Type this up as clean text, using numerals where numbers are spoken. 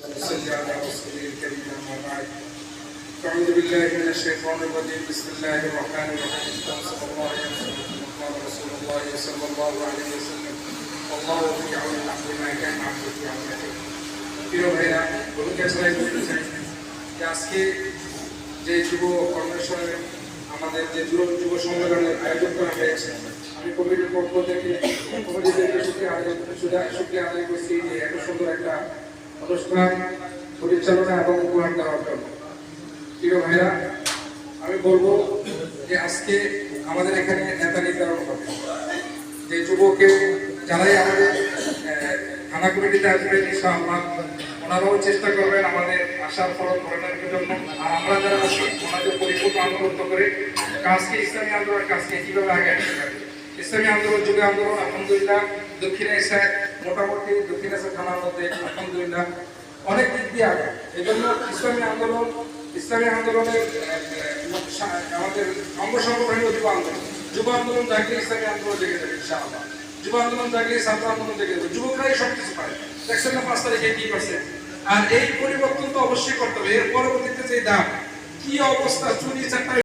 ونصلي على رسوله الكريم أما بعد أعوذ بالله من الشيطان الرجيم بسم الله الرحمن الرحيم صلى الله عليه وسلم قال رسول الله صلى الله عليه وسلم والله في عون العبد ما كان عبده في عون أخيه প্রিয় ভাইরা বলতে চাই যে আজকে যে যুব কর্মশালায় আমাদের যে যুব সম্মেলনের আয়োজন করা হয়েছে আমি কমিটির পক্ষ থেকে কমিটিদেরকে শুক্রিয়া আদায় করছি যে এত সুন্দর একটা অনুষ্ঠান পরিচালনা এবং উপহার দেওয়ার জন্য। প্রিয় ভাইরা, আমি বলবো যে আজকে আমাদের এখানে নেতা নির্ধারণ হবে, যে যুবকের যারাই আমাদের থানা কমিটিতে আসবে ইনশাআল্লাহ ওনারাও চেষ্টা করবেন আমাদের আশার ফলন করানোর জন্য। আর আমরা যারা আছি ওনাদের পরিপূর্ণ আন্দোলন করে কাজকে ইসলামী আন্দোলনের কাজকে কীভাবে আগে আসতে পারে। ইসলামী আন্দোলন যুগে আন্দোলন আলহামদুলিল্লাহ দক্ষিণ এশিয়ায় মোটামুটি দক্ষিণ এশিয়া থানার মধ্যে আলহামদুলিল্লাহ অনেক দিক দিয়ে আগে। এই জন্য ইসলামী আন্দোলনের আমাদের অঙ্গ সংগঠন যুব আন্দোলন জাগলে ইসলামী আন্দোলন জেগে যাবে ইনশাআল্লাহ। যুব আন্দোলন জাগলে ছাত্র আন্দোলন জেগে যাবে, যুবকরাই সবকিছু পারে। দেখছেন না 5 তারিখে কি করছে। আর এই পরিবর্তন তো অবশ্যই করতে হবে। এর পরবর্তীতে যে দাম কি অবস্থা, চুরি চাকরি